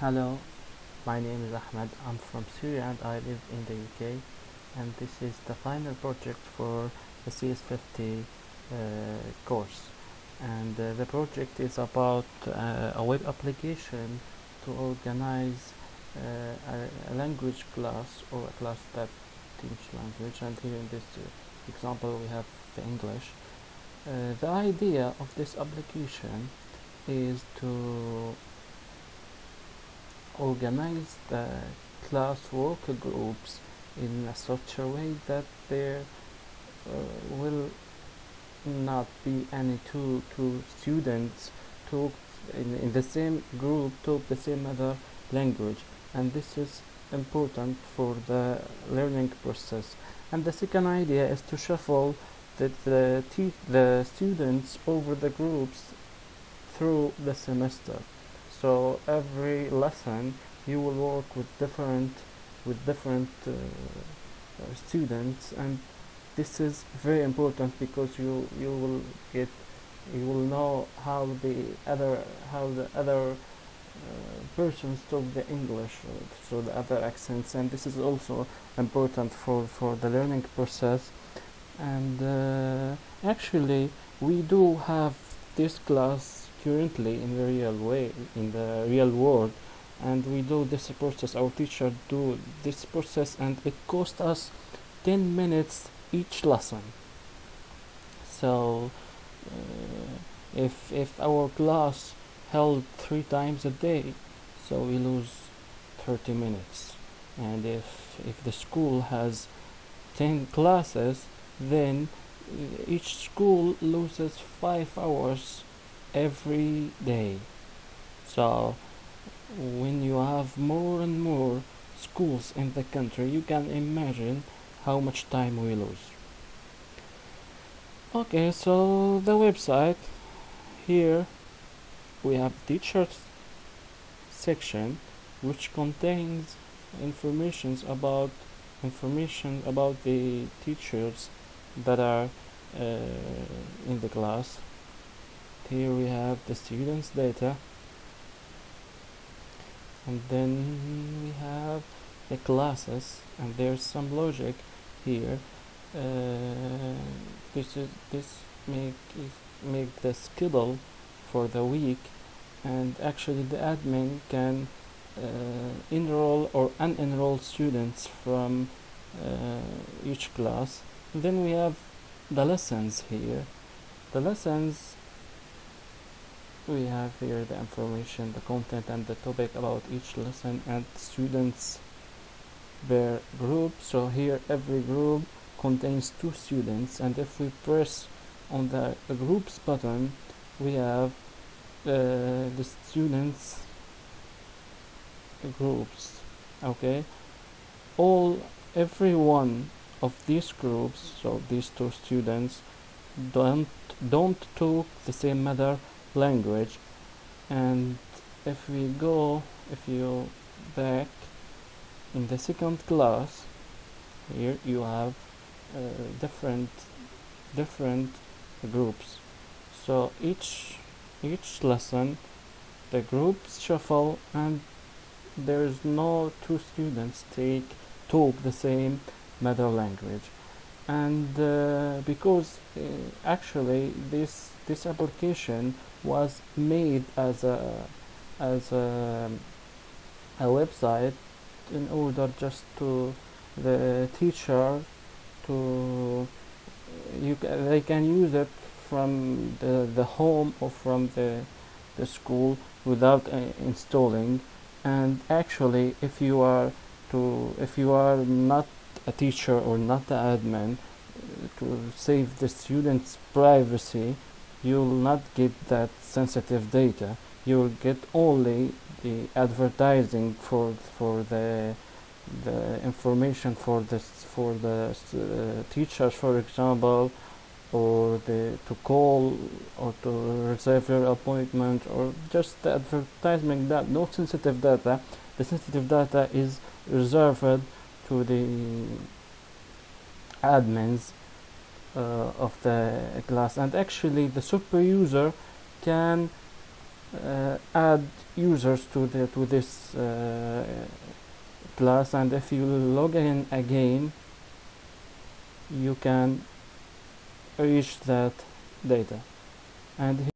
Hello, my name is Ahmed. I'm from Syria and I live in the UK, and this is the final project for the CS50 course. And the project is about a web application to organize a language class or a class that teach language. And here in this example, we have the English. The idea of this application is to organize the class work groups in such a way that there will not be any two students talk in the same group talk the same other language, and this is important for the learning process. And the second idea is to shuffle the students over the groups through the semester. So every lesson you will work with different students, and this is very important because you will know how the other persons talk the English, so the other accents, and this is also important for the learning process. And actually, we do have this class currently in the real world, and we do this process. Our teacher do this process, and it cost us 10 minutes each lesson. So if our class held 3 times a day, so we lose 30 minutes. And if the school has 10 classes, then each school loses 5 hours every day. So when you have more and more schools in the country, you can imagine how much time we lose. Okay, so the website, here we have teachers section, which contains information about the teachers that are in the class. Here we have the students data, and then we have the classes, and there's some logic here. This make the schedule for the week, and actually the admin can enroll or unenroll students from each class. Then we have the lessons here. The lessons, we have here the information, the content, and the topic about each lesson, and students per group. So here every group contains 2 students, and if we press on the groups button, we have the students groups. Okay, every one of these groups, so these 2 students don't talk the same mother language. And if you back in the second class, here you have different groups. So each lesson the groups shuffle, and there's no 2 students talk the same mother language. And because actually this application was made as a website in order just to the teacher to they can use it from the home or from the school without installing. And actually, if you are not a teacher or not the admin, to save the students' privacy, you'll not get that sensitive data. You'll get only the advertising for the information for the teachers, for example, or to call or to reserve your appointment, or just the advertisement. That no sensitive data. The sensitive data is reserved to the admins of the class, and actually the super user can add users to this class, and if you log in again you can reach that data. And